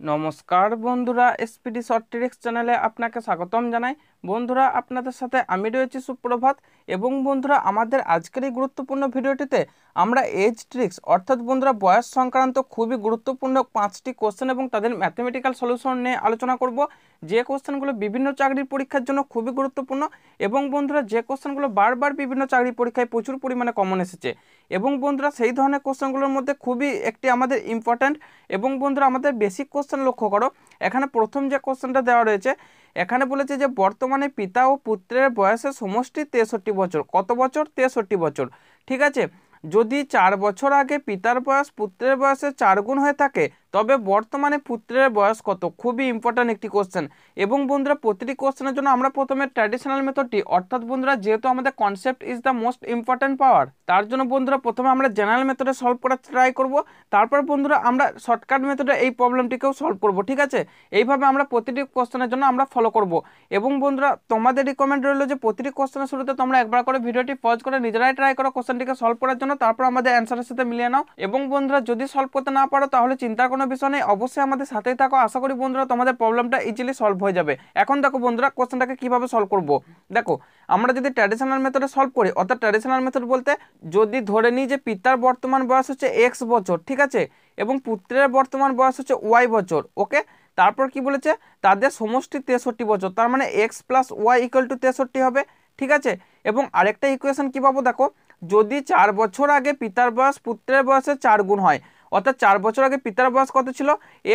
নমস্কার বন্ধুরা, SPD short tricks চ্যানেলে আপনাকে স্বাগতম জানাই। বন্ধুরা, আপনাদের সাথে আমি রয়েছি সুপ্রভাত। এবং বন্ধুরা, আমাদের আজকের এই গুরুত্বপূর্ণ ভিডিওটিতে আমরা এজ ট্রিক্স অর্থাৎ বন্ধুরা বয়স সংক্রান্ত খুবই গুরুত্বপূর্ণ 5টি কোশ্চেন এবং তাদের ম্যাথমেটিক্যাল সলিউশন নিয়ে আলোচনা করব, যে কোশ্চেনগুলো বিভিন্ন চাকরির পরীক্ষার জন্য খুবই গুরুত্বপূর্ণ। এবং বন্ধুরা, যে কোশ্চেনগুলো বারবার বিভিন্ন চাকরির পরীক্ষায় প্রচুর পরিমাণে কমন এসেছে। এবং বন্ধুরা, সেই ধরনের কোশ্চেনগুলোর মধ্যে খুবই একটি আমাদের ইম্পর্ট্যান্ট এবং বন্ধুরা আমাদের বেসিক কোশ্চেন লক্ষ্য করো। এখানে প্রথম যে কোশ্চেনটা দেওয়া রয়েছে, এখানে বলেছে যে বর্তমানে পিতা ও পুত্রের বয়সের সমষ্টি 63 বছর। কত বছর? 63 বছর। ঠিক আছে, যদি 4 বছর আগে পিতার বয়স পুত্রের বয়সের 4 গুণ হয়ে থাকে, তবে বর্তমানে পুত্রের বয়স কত? খুবই ইম্পর্ট্যান্ট একটি কোশ্চেন। এবং বন্ধুরা, প্রতিটি কোশ্চেনের জন্য আমরা প্রথমে ট্র্যাডিশনাল মেথডটি অর্থাৎ বন্ধুরা যেহেতু আমাদের concept is the most important power, তার জন্য বন্ধুরা প্রথমে আমরা জেনারেল মেথডে সলভ করার ট্রাই করব। তারপর বন্ধুরা আমরা শর্টকাট মেথডে এই প্রবলেমটিকেও সলভ করব। ঠিক আছে, এইভাবে আমরা প্রতিটি কোশ্চেনের জন্য আমরা ফলো করব। এবং বন্ধুরা, তোমাদের রিকমেন্ড রইল যে প্রতিটি কোশ্চেনের শুরুতে তোমরা একবার করে ভিডিওটি পজ করে নিজেরাই ট্রাই করো কোশ্চেনটিকে সলভ করার জন্য, তারপর আমাদের অ্যান্সারের সাথে মিলিয়ে নাও। এবং বন্ধুরা, যদি সলভ করতে না পারো তাহলে চিন্তার কোনো বিষয় নেই, অবশ্যই আমাদের সাথেই থাকো। আশা করি বন্ধুরা তোমাদের প্রবলেমটা ইজিলি সলভ হয়ে যাবে। এখন দেখো বন্ধুরা, কোশ্চেনটাকে কিভাবে সলভ করব। দেখো, আমরা যদি ট্র্যাডিশনাল মেথডে সলভ করি, অর্থাৎ ট্র্যাডিশনাল মেথড বলতে যদি ধরে নিই যে পিতার বর্তমান বয়স হচ্ছে x বছর, ঠিক আছে, এবং পুত্রের বর্তমান বয়স হচ্ছে y বছর। ওকে, তারপর কি বলেছে? তাদের সমষ্টি 63 বছর, তার মানে x plus y equal to 63 হবে। ঠিক আছে, এবং আরেকটা ইকুয়েশন কি পাবো? দেখো, যদি 4 বছর আগে পিতার বয়স পুত্রের বয়সের 4 গুণ হয়, অর্থাৎ 4 বছর আগে পিতার বয়স কত ছিল?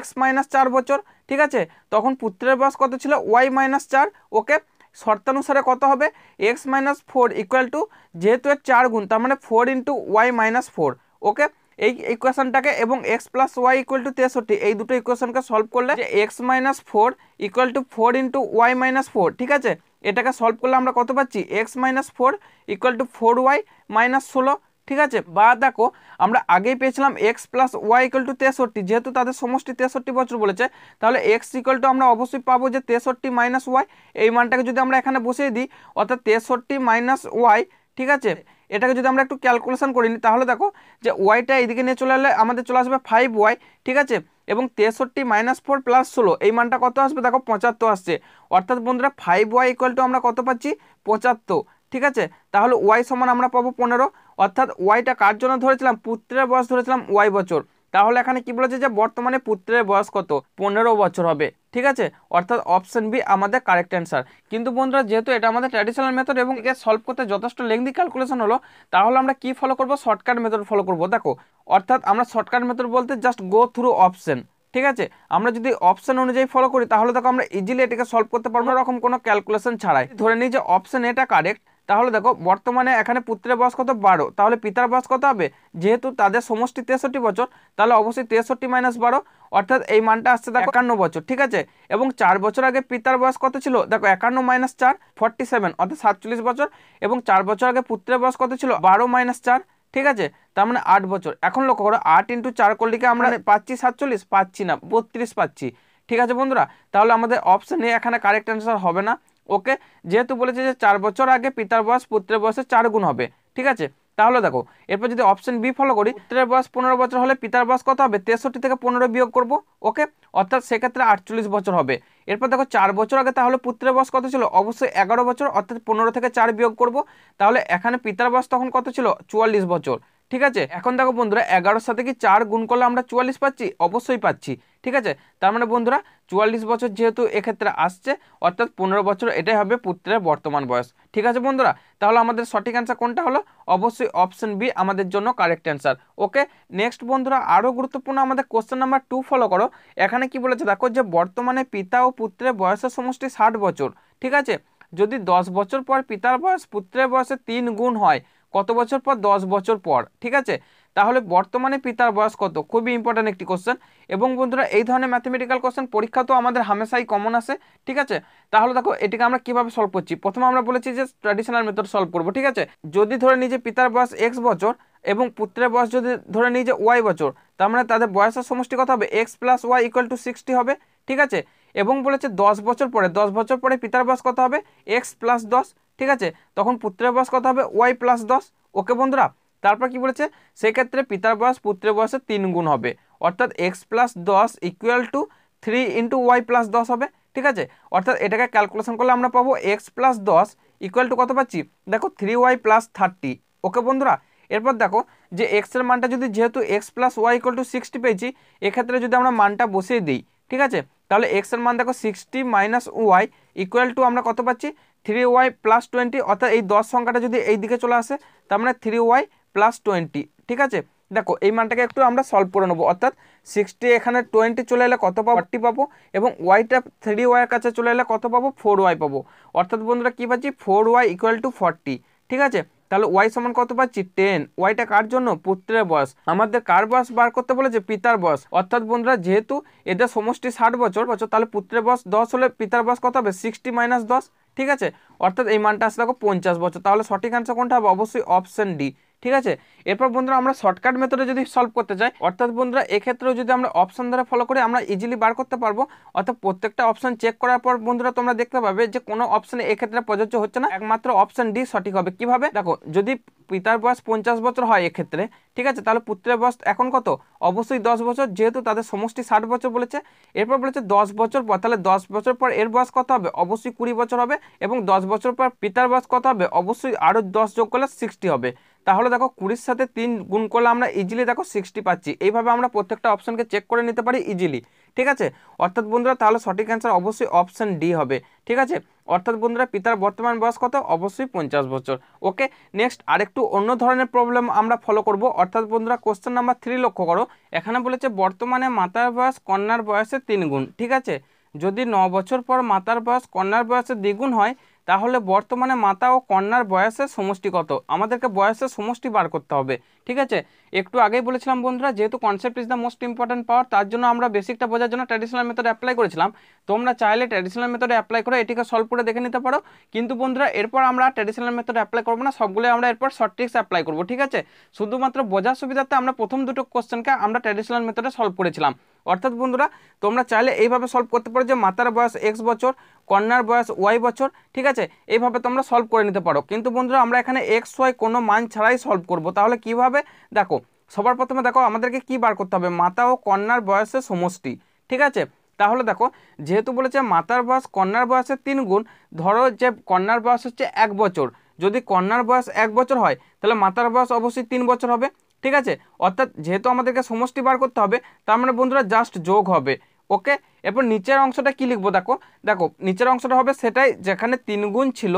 x মাইনাস 4 বছর। ঠিক আছে, তখন পুত্রের বয়স কত ছিল? y minus 4। ওকে, শর্তানুসারে কত হবে? x মাইনাস 4 ইকুয়াল টু, যেহেতু এর 4 গুণ তার মানে 4 ইন্টু ওয়াই মাইনাস 4। ওকে, এই ইকুয়েশনটাকে এবং x plus y equal to 63, এই দুটো ইকুয়েশনকে সলভ করলে যে x minus 4 equal to 4 into y minus 4। ঠিক আছে, এটাকে সলভ করলে আমরা কত পাচ্ছি? x minus 4 equal to 4y minus 16। ঠিক আছে, বা দেখো আমরা আগেই পেয়েছিলাম x plus y equal to 63, যেহেতু তাদের সমষ্টি 63 বছর বলেছে, তাহলে x ইকুয়াল টু আমরা অবশ্যই পাবো যে 63 মাইনাস ওয়াই। এই মানটাকে যদি আমরা এখানে বসিয়ে দিই, অর্থাৎ 63 মাইনাস ওয়াই। ঠিক আছে, এটাকে যদি আমরা একটু ক্যালকুলেশন করে নিই, তাহলে দেখো যে ওয়াইটা এইদিকে নিয়ে চলে এলে আমাদের চলে আসবে 5y। ঠিক আছে, এবং 63 মাইনাস 4 প্লাস 16, এই মানটা কত আসবে? দেখো 75 আসছে। অর্থাৎ বন্ধুরা 5y ইকুয়াল টু আমরা কত পাচ্ছি? 75। ঠিক আছে, তাহলে ওয়াই সমান আমরা পাবো 15। অর্থাৎ ওয়াইটা কার জন্য ধরেছিলাম? পুত্রের বয়স ধরেছিলাম ওয়াই বছর। তাহলে এখানে কি বলেছে যে বর্তমানে পুত্রের বয়স কত? 15 বছর হবে। ঠিক আছে, অর্থাৎ অপশন বি আমাদের কারেক্ট অ্যান্সার। কিন্তু বন্ধুরা, যেহেতু এটা আমাদের ট্র্যাডিশনাল মেথড এবং একে সলভ করতে যথেষ্ট লেংদি ক্যালকুলেশন হলো, তাহলে আমরা কি ফলো করব? শর্টকাট মেথড ফলো করব। দেখো, অর্থাৎ আমরা শর্টকাট মেথড বলতে জাস্ট গো থ্রু অপশন। ঠিক আছে, আমরা যদি অপশন অনুযায়ী ফলো করি তাহলে দেখো আমরা ইজিলি এটাকে সলভ করতে পারবো এরকম কোনো ক্যালকুলেশন ছাড়াই। ধরে নিই যে অপশন এটা কারেক্ট, তাহলে দেখো বর্তমানে এখানে পুত্রের বয়স কত? 12, তাহলে পিতার বয়স কত হবে? যেহেতু তাদের সমষ্টি 63 বছর, তাহলে অবশ্যই 63 মাইনাস 12, অর্থাৎ এই মানটা আসছে দেখো 51 বছর। ঠিক আছে, এবং 4 বছর আগে পিতার বয়স কত ছিল? দেখো 51 মাইনাস 4 47, অর্থাৎ 47 বছর। এবং 4 বছর আগে পুত্রের বয়স কত ছিল? 12 মাইনাস 4। ঠিক আছে, তার মানে 8 বছর। এখন লক্ষ্য করো, 8 ইন্টু 4 করলে কি আমরা পাচ্ছি 47? পাচ্ছি না, 32 পাচ্ছি। ঠিক আছে বন্ধুরা, তাহলে আমাদের অপশন এ এখানে কারেক্ট অ্যান্সার হবে না। ওকে, যেহেতু বলেছে যে 4 বছর আগে পিতার বয়স পুত্রের বয়সের 4 গুণ হবে। ঠিক আছে, তাহলে দেখো এরপর যদি অপশন বি ফলো করি, পুত্রের বয়স 15 বছর হলে পিতার বয়স কত হবে? 63 থেকে 15 বিয়োগ করব। ওকে, অর্থাৎ সেক্ষেত্রে 48 বছর হবে। এরপর দেখো 4 বছর আগে তাহলে পুত্রের বয়স কত ছিল? অবশ্যই 11 বছর, অর্থাৎ 15 থেকে 4 বিয়োগ করব। তাহলে এখানে পিতার বয়স তখন কত ছিল? 44 বছর। ঠিক আছে, এখন দেখো বন্ধুরা 11 সাথে কি 4 গুণ করলে আমরা 44 পাচ্ছি? অবশ্যই পাচ্ছি। ঠিক আছে, তার মানে বন্ধুরা 44 বছর যেহেতু এক্ষেত্রে আসছে, অর্থাৎ 15 বছর এটাই হবে পুত্রের বর্তমান বয়স। ঠিক আছে বন্ধুরা, তাহলে আমাদের সঠিক অ্যান্সার কোনটা হলো? অবশ্যই অপশন বি আমাদের জন্য কারেক্ট অ্যান্সার। ওকে, নেক্সট বন্ধুরা আরও গুরুত্বপূর্ণ আমাদের কোশ্চেন নাম্বার 2 ফলো করো। এখানে কি বলেছে দেখো, যে বর্তমানে পিতা ও পুত্রের বয়সের সমষ্টি 60 বছর। ঠিক আছে, যদি 10 বছর পর পিতার বয়স পুত্রের বয়সে 3 গুণ হয়, কত বছর পর? 10 বছর পর। ঠিক আছে, তাহলে বর্তমানে পিতার বয়স কত? খুবই ইম্পর্টেন্ট একটি কোশ্চেন। এবং বন্ধুরা, এই ধরনের ম্যাথমেটিক্যাল কোশ্চেন পরীক্ষা তো আমাদের হামেশাই কমন আসে। ঠিক আছে, তাহলে দেখো এটিকে আমরা কিভাবে সলভ করছি। প্রথমে আমরা বলেছি যে ট্র্যাডিশনাল মেথড সলভ করব। ঠিক আছে, যদি ধরে নিই যে পিতার বয়স x বছর এবং পুত্রের বয়স যদি ধরে নিই যে y বছর, তার মানে তাদের বয়সের সমষ্টি কত হবে? x plus y equal to 60 হবে। ঠিক আছে, এবং বলেছে 10 বছর পরে, 10 বছর পরে পিতার বয়স কত হবে? x plus 10। ঠিক আছে, তখন পুত্রের বয়স কত হবে? y plus 10। ওকে বন্ধুরা, তারপর কি বলেছে? সেক্ষেত্রে পিতার বয়স পুত্রের বয়সের 3 গুণ হবে, অর্থাৎ x plus 10 equal to 3 into y plus 10 হবে, ঠিক আছে। অর্থাৎ এটাকে ক্যালকুলেশন করলে আমরা পাবো এক্স প্লাস 10 ইকুয়াল টু কত পাচ্ছি, দেখো 3y প্লাস 30। ওকে বন্ধুরা, এরপর দেখো যে এক্স এর মানটা যদি যেহেতু x plus y equal to 60 পেয়েছি, এক্ষেত্রে যদি আমরা মানটা বসিয়ে দিই, ঠিক আছে, তাহলে এক্স এর মান দেখো 60 মাইনাস ওয়াই ইকুয়াল টু আমরা কত পাচ্ছি 3y প্লাস 20। অর্থাৎ এই 10 সংখ্যাটা যদি এই দিকে চলে আসে তার মানে 3y প্লাস 20, ঠিক আছে। দেখো এই মানটাকে একটু আমরা সলভ করে নেবো। অর্থাৎ 60 এখানে 20 চলে এলে কত পাবো 40 পাবো, এবং ওয়াইটা 3y এর কাছে চলে এলে কত পাবো 4y পাবো। অর্থাৎ বন্ধুরা কি পাচ্ছি 4y ইকুয়াল টু 40, ঠিক আছে। তাহলে ওয়াই সমান কত পাচ্ছি 10। ওয়াইটা কার জন্য, পুত্রের বয়স। আমাদের কার বয়স বার করতে বলেছে, পিতার বয়স। অর্থাৎ বন্ধুরা যেহেতু এদের সমষ্টি 60 বছর, তাহলে পুত্রের বয়স 10 হলে পিতার বয়স কত হবে 60 মাইনাস 10, ঠিক আছে। অর্থাৎ এই মানটা আসলে দেখো 50 বছর। তাহলে সঠিক অ্যান্সার কোনটা হবে, অবশ্যই অপশন ডি, ঠিক আছে। এরপর বন্ধুরা আমরা শর্টকাট মেথডে যদি সলভ করতে চাই, অর্থাৎ বন্ধুরা এক্ষেত্রেও যদি আমরা অপশন ধরে ফলো করি আমরা ইজিলি বার করতে পারবো। অর্থাৎ প্রত্যেকটা অপশন চেক করার পর বন্ধুরা তোমরা দেখতে পাবে যে কোনো অপশনে এক্ষেত্রে প্রযোজ্য হচ্ছে না, একমাত্র অপশন ডি সঠিক হবে। কিভাবে, দেখো যদি পিতার বয়স 50 বছর হয় এক্ষেত্রে, ঠিক আছে, তাহলে পুত্রের বয়স এখন কত, অবশ্যই 10 বছর, যেহেতু তাদের সমষ্টি 60 বছর বলেছে। এরপর বলেছে 10 বছর পর, তাহলে 10 বছর পর এর বয়স কত হবে, অবশ্যই 20 বছর হবে, এবং 10 বছর পর পিতার বয়স কত হবে, অবশ্যই আরও 10 যোগ করলে 60 হবে। তাহলে দেখো 20-র সাথে 3 গুণ করলে আমরা ইজিলি দেখো 60 পাচ্ছি। এইভাবে আমরা প্রত্যেকটা অপশনকে চেক করে নিতে পারি ইজিলি, ঠিক আছে। অর্থাৎ বন্ধুরা তাহলে সঠিক অ্যান্সার অবশ্যই অপশন ডি হবে, ঠিক আছে। অর্থাৎ বন্ধুরা পিতার বর্তমান বয়স কত, অবশ্যই 50 বছর। ওকে, নেক্সট আরেকটু অন্য ধরনের প্রবলেম আমরা ফলো করব। অর্থাৎ বন্ধুরা কোশ্চেন নাম্বার 3 লক্ষ্য করো। এখানে বলেছে বর্তমানে মাতার বয়স কন্যার বয়সের 3 গুণ, ঠিক আছে। যদি 9 বছর পর মাতার বয়স কন্যার বয়সের দ্বিগুণ হয়, তাহলে বর্তমানে মাতা ও কন্যার বয়সের সমষ্টি কত। আমাদেরকে বয়সের সমষ্টি বার করতে হবে, ঠিক আছে। একটু আগেই বলেছিলাম বন্ধুরা, যেহেতু concept is the most important power, তার জন্য আমরা বেসিকটা বোঝার জন্য ট্র্যাডিশনাল মেথড অ্যাপ্লাই করেছিলাম। তোমরা চাইলে ট্র্যাডিশনাল মেথডে অ্যাপ্লাই করে এটিকে সলভ করে দেখে নিতে পারো। কিন্তু বন্ধুরা এরপর আমরা ট্র্যাডিশনাল মেথড অ্যাপ্লাই করবো না, সবগুলো আমরা এরপর শর্ট ট্রিক্স অ্যাপ্লাই করবো, ঠিক আছে। শুধুমাত্র বোঝার সুবিধাতে আমরা প্রথম দুটো কোশ্চেনকে আমরা ট্র্যাডিশনাল মেথডে সলভ করেছিলাম। অর্থাৎ বন্ধুরা তোমরা চাইলে এইভাবে সলভ করতে পারো যে মাতার বয়স এক্স বছর, কন্যার বয়স ওয়াই বছর, ঠিক আছে। এইভাবে তোমরা সলভ করে নিতে পারো। কিন্তু বন্ধুরা আমরা এখানে এক্স ওয়াই কোনো মান ছাড়াই সলভ করব। তাহলে কিভাবে, দেখো সবার প্রথমে দেখো আমাদেরকে কি বার করতে হবে, মাতা ও কন্যার বয়সের সমষ্টি, ঠিক আছে। তাহলে দেখো যেহেতু বলেছে মাতার বয়স কন্যার বয়সের 3 গুণ, ধরো যে কন্যার বয়স হচ্ছে 1 বছর, যদি কন্যার বয়স 1 বছর হয় তাহলে মাতার বয়স অবশ্যই 3 বছর হবে, ঠিক আছে। অর্থাৎ যেহেতু আমাদেরকে সমষ্টি বার করতে হবে, তার মানে বন্ধুরা জাস্ট যোগ হবে। ওকে, এরপর নিচের অংশটা কি লিখবো, দেখো দেখো নিচের অংশটা হবে সেটাই যেখানে 3 গুণ ছিল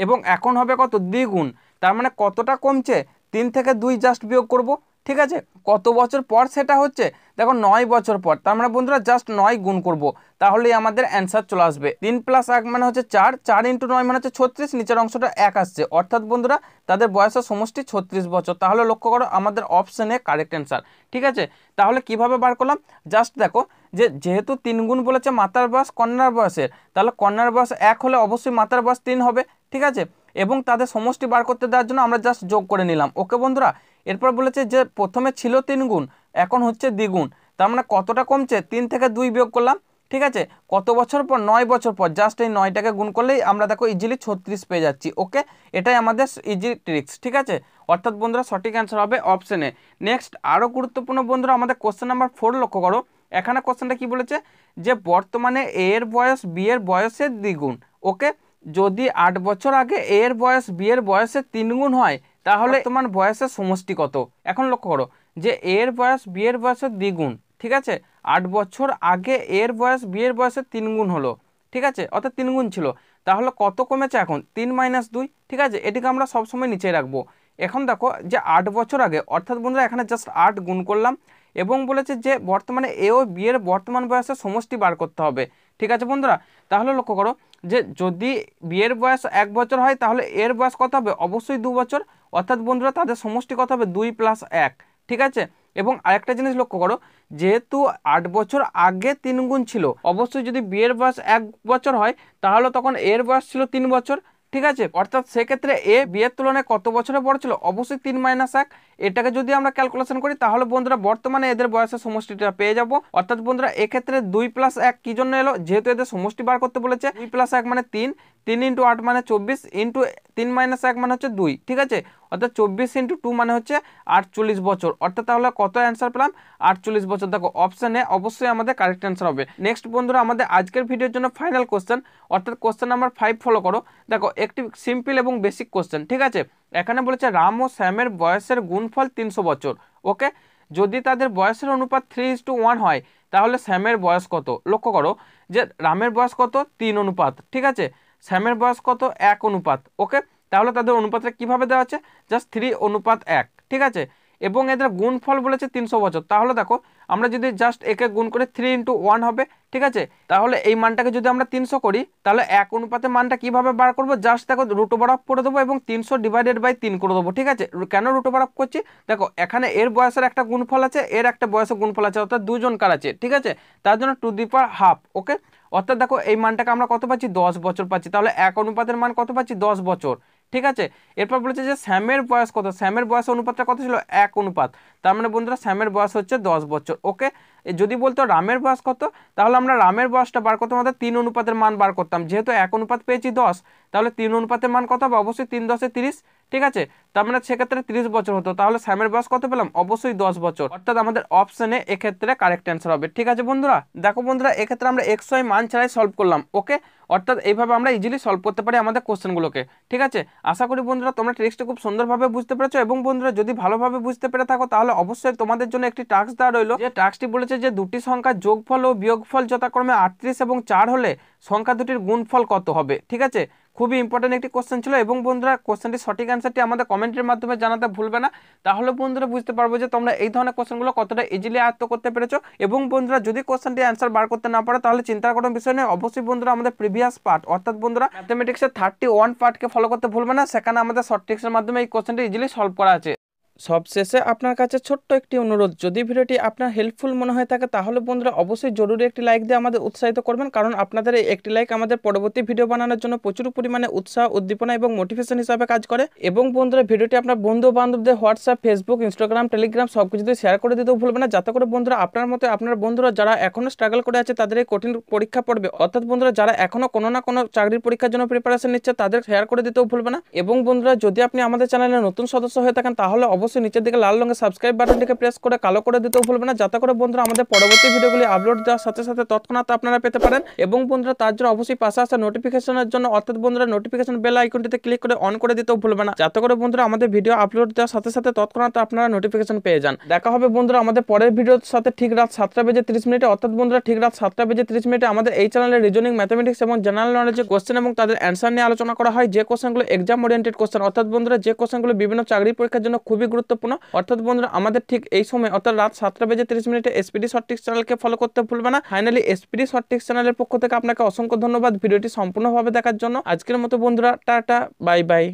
এবং এখন হবে কত দ্বিগুণ। তার মানে কতটা কমছে, 3 থেকে 2 জাস্ট বিয়োগ করব, ঠিক আছে। কত বছর পর সেটা হচ্ছে, দেখো 9 বছর পর। তার মানে বন্ধুরা জাস্ট 9 গুণ করব, তাহলেই আমাদের অ্যান্সার চলে আসবে। 3 + 1 মানে হচ্ছে 4, 4 × 9 মানে হচ্ছে 36, নিচের অংশটা 1 আসছে। অর্থাৎ বন্ধুরা তাদের বয়সের সমষ্টি 36 বছর। তাহলে লক্ষ্য করো আমাদের অপশনে কারেক্ট অ্যান্সার, ঠিক আছে। তাহলে কিভাবে বার করলাম, জাস্ট দেখো যে যেহেতু 3 গুণ বলেছে মাতার বয়স কন্যার বয়সের, তাহলে কন্যার বয়স 1 হলে অবশ্যই মাতার বয়স 3 হবে, ঠিক আছে। এবং তাদের সমষ্টি বার করতে দেওয়ার জন্য আমরা জাস্ট যোগ করে নিলাম। ওকে বন্ধুরা, এরপর বলেছে যে প্রথমে ছিল 3 গুণ, এখন হচ্ছে দ্বিগুণ। তার মানে কতটা কমছে, 3 থেকে 2 বিয়োগ করলাম, ঠিক আছে। কত বছর পর, 9 বছর পর। জাস্ট এই 9টাকে গুণ করলেই আমরা দেখো ইজিলি 36 পেয়ে যাচ্ছি। ওকে, এটাই আমাদের ইজি ট্রিক্স, ঠিক আছে। অর্থাৎ বন্ধুরা সঠিক অ্যান্সার হবে অপশনে। নেক্সট আরও গুরুত্বপূর্ণ বন্ধুরা আমাদের কোশ্চেন নাম্বার 4 লক্ষ্য করো। এখানে কোশ্চেনটা কি বলেছে, যে বর্তমানে এ এর বয়স বি এর বয়সের দ্বিগুণ। ওকে, যদি 8 বছর আগে এ এর বয়স বি এর বয়সের 3 গুণ হয়, তাহলে বর্তমান বয়সের সমষ্টি কত। এখন লক্ষ্য করো যে এ এর বয়স বি এর বয়সের দ্বিগুণ, ঠিক আছে। 8 বছর আগে এ এর বয়স বি এর বয়সের 3 গুণ হলো, ঠিক আছে, অর্থাৎ 3 গুণ ছিল। তাহলে কত কমেছে এখন, 3 - 2, ঠিক আছে। এটিকে আমরা সবসময় নিচে রাখবো। এখন দেখো যে 8 বছর আগে, অর্থাৎ বন্ধুরা এখানে জাস্ট 8 গুণ করলাম, এবং বলেছে যে বর্তমানে এ ও বি এর বর্তমান বয়সের সমষ্টি বার করতে হবে, ঠিক আছে বন্ধুরা। তাহলে লক্ষ্য করো যে যদি বি এর বয়স 1 বছর হয়, তাহলে এর বয়স কত হবে, অবশ্যই 2 বছর। অর্থাৎ বন্ধুরা তাদের সমষ্টি কত হবে, 2 + 1, ঠিক আছে। এবং আরেকটা জিনিস লক্ষ্য করো, যেহেতু 8 বছর আগে 3 গুণ ছিল, অবশ্যই যদি বি এর বয়স 1 বছর হয়, তাহলে তখন এর বয়স ছিল 3 বছর, ঠিক আছে। অর্থাৎ সেক্ষেত্রে এ বি এর তুলনায় কত বছরে বড় ছিল, অবশ্যই 3 - 1। এটাকে যদি আমরা ক্যালকুলেশন করি, তাহলে বন্ধুরা বর্তমানে এদের বয়সের সমষ্টিটা পেয়ে যাব। অর্থাৎ বন্ধুরা এক্ষেত্রে 2 + 1 কি জন্য এলো, যেহেতু এদের সমষ্টি বার করতে বলেছে। 2 + 1 মানে 3, 3 × 8 মানে 24 ইন্টু 3 - 1 মানে হচ্ছে 2, ঠিক আছে। অর্থাৎ 24 × 2 মানে হচ্ছে 48 বছর। অর্থাৎ তাহলে কত অ্যান্সার পেলাম? 48 বছর। দেখো অপশানে অবশ্যই আমাদের কারেক্ট অ্যান্সার হবে। নেক্সট বন্ধুরা আমাদের আজকের ভিডিওর জন্য ফাইনাল কোশ্চেন, অর্থাৎ কোশ্চেন নাম্বার 5 ফলো করো। দেখো একটি সিম্পল এবং বেসিক কোশ্চেন, ঠিক আছে। এখানে বলেছে রাম ও শ্যামের বয়সের গুণফল 300 বছর। ওকে, যদি তাদের বয়সের অনুপাত 3:1 হয় তাহলে শ্যামের বয়স কত? লক্ষ্য করো যে রামের বয়স কত? 3 অনুপাত, ঠিক আছে। শ্যামের বয়স কত? 1 অনুপাত। ওকে, তাহলে তাদের অনুপাতটা কিভাবে দেওয়া আছে? জাস্ট 3:1, ঠিক আছে। এবং এদের গুণফল বলেছে 300 বছর। তাহলে দেখো আমরা যদি জাস্ট একে গুণ করে 3 × 1 হবে, ঠিক আছে। তাহলে এই মানটাকে যদি আমরা 300 করি তাহলে 1 অনুপাতে মানটা কিভাবে বার করবো? জাস্ট দেখো √অফ করে দেবো এবং 300 / 3 করে দেবো, ঠিক আছে। কেন √অফ করছি? দেখো এখানে এর বয়সের একটা গুণফল আছে, এর একটা বয়সের গুণফল আছে, অর্থাৎ দুজনকার আছে, ঠিক আছে। তার জন্য 2 ½ ওকে। অর্থাৎ দেখো এই মানটাকে আমরা কত পাচ্ছি? 10 বছর পাচ্ছি। তাহলে 1 অনুপাতের মান কত পাচ্ছি? 10 বছর, ঠিক আছে। এরপর বলেছে যে শ্যামের বয়স কত? শ্যামের বয়স অনুপাতটা কত ছিল? 1 অনুপাত। তার মানে বন্ধুরা শ্যামের বয়স হচ্ছে 10 বছর। ওকে, যদি বলতো রামের বয়স কত, তাহলে আমরা রামের বয়সটা বার করতে আমাদের 3 অনুপাতের মান বার করতাম। যেহেতু 1 অনুপাত পেয়েছি 10, তাহলে 3 অনুপাতের মান কত হবে? অবশ্যই 3 × 10 = 30, ঠিক আছে। তার মানে সেক্ষেত্রে 30 বছর হতো। তাহলে শ্যামের বয়স কত পেলাম? অবশ্যই 10 বছর। অর্থাৎ আমাদের অপশনে এক্ষেত্রে কারেক্ট অ্যান্সার হবে, ঠিক আছে বন্ধুরা। দেখো বন্ধুরা এক্ষেত্রে আমরা XY মান ছাড়াই সলভ করলাম। ওকে, অর্থাৎ এইভাবে আমরা ইজিলি সলভ করতে পারি আমাদের কোশ্চেনগুলোকে, ঠিক আছে। আশা করি বন্ধুরা তোমরা ট্রিক্সটা খুব সুন্দরভাবে বুঝতে পেরেছো। এবং বন্ধুরা যদি ভালোভাবে বুঝতে পেরে থাকো তাহলে অবশ্যই তোমাদের জন্য একটি টাস্ক দেওয়া রইলো। যে টাস্কটি বলেছে যে দুটি সংখ্যার যোগফল ও বিয়োগফল যথাক্রমে 38 এবং 4 হলে সংখ্যা দুটির গুণফল কত হবে, ঠিক আছে। খুবই ইম্পর্টেন্ট একটি কোশ্চেন ছিল। এবং বন্ধুরা কোশ্চেনটির সঠিক অ্যান্সারটি আমাদের কমেন্টের মাধ্যমে জানাতে ভুলবে না। তাহলে বন্ধুরা বুঝতে পারবো যে তোমরা এই ধরনের কোশ্চেনগুলো কতটা ইজিলি আয়ত্ত করতে পেরেছো। এবং বন্ধুরা যদি কোশ্চেনটি অ্যান্সার বার করতে না পারো তাহলে চিন্তার কোনো বিষয় নেই। অবশ্যই বন্ধুরা আমাদের প্রিভিয়াস পার্ট, অর্থাৎ বন্ধুরা ম্যাথমেটিক্সের 31 পার্টকে ফলো করতে ভুলবে না। সেখানে আমাদের শর্ট ট্রিক্সের মাধ্যমে এই কোশ্চেনটি ইজিলি সলভ করা আছে। সবশেষে আপনার কাছে ছোট্ট একটি অনুরোধ, যদি ভিডিওটি আপনার হেল্পফুল মনে হয়ে থাকে তাহলে বন্ধুরা অবশ্যই জরুরি একটি লাইক দিয়ে আমাদের উৎসাহিত করবেন। কারণ আপনাদের এই একটি লাইক আমাদের পরবর্তী ভিডিও বানানোর জন্য প্রচুর পরিমাণে উৎসাহ, উদ্দীপনা এবং মোটিভেশন হিসাবে কাজ করে। এবং বন্ধুরা ভিডিওটি আপনার বন্ধু বান্ধবদের হোয়াটসঅ্যাপ, ফেসবুক, ইনস্টাগ্রাম, টেলিগ্রাম সব কিছুতে শেয়ার করে দিতেও ভুলবেন না, যাতে করে বন্ধুরা আপনার মতো আপনার বন্ধুরা যারা এখনো স্ট্রাগল করে আছে তাদের এই কঠিন পরীক্ষা পড়বে, অর্থাৎ বন্ধুরা যারা এখনো কোনো না কোনো চাকরির পরীক্ষার জন্য প্রিপারেশন নিচ্ছে তাদের শেয়ার করে দিতেও ভুলবে না। এবং বন্ধুরা যদি আপনি আমাদের চ্যানেলে নতুন সদস্য হয়ে থাকেন তাহলে অবশ্যই নিচের দিকে লাল রঙের সাবস্ক্রাইব বাটনটিকে প্রেস করে কালো করে দিতেও ভুলবেন না, যাতে করে বন্ধুরা আমাদের পরবর্তী ভিডিওগুলি আপলোড দেওয়ার সাথে সাথে তৎক্ষণাৎ আপনারা পেতে পারেন। এবং বন্ধুরা তার জন্য অবশ্যই পাশে আসা নোটিফিকেশনের জন্য, অর্থাৎ বন্ধুরা নোটিফিকেশন বেল আইকনটিতে ক্লিক করে অন করে দিতেও ভুলবেন না, যাতে করে বন্ধুরা আমাদের ভিডিও আপলোড দেওয়ার সাথে সাথে তৎক্ষণাৎ আপনারা নোটিফিকেশন পেয়ে যান। দেখা হবে বন্ধুরা আমাদের পরের ভিডিওর সাথে ঠিক রাত 7:30 অর্থাৎ বন্ধুরা ঠিক রাত 7:30 আমাদের এই চ্যানেলে রিজনিং, ম্যাথমেটিক্স এবং জেনারেল নলেজের কোশ্চেন এবং তাদের অ্যান্সার নিয়ে আলোচনা করা হয়। যে কোশ্চেনগুলো এক্সাম ওরিয়েন্টেড কোশ্চেন, অর্থাৎ বন্ধুরা যে কোশ্চেনগুলো বিভিন্ন চাকরি পরীক্ষার জন্য খুবই গুরুত্বপূর্ণ। অর্থাৎ বন্ধুরা আমাদের ঠিক এই সময় অর্থাৎ রাত 7:30 SPD শর্ট ট্রিক্স চ্যানেলকে ফলো করতে ভুলবে না। ফাইনালি SPD শর্ট ট্রিক্স চ্যানেলের পক্ষ থেকে আপনাকে অসংখ্য ধন্যবাদ ভিডিওটি সম্পূর্ণভাবে দেখার জন্য। আজকের মতো বন্ধুরা টাটা, বাই বাই।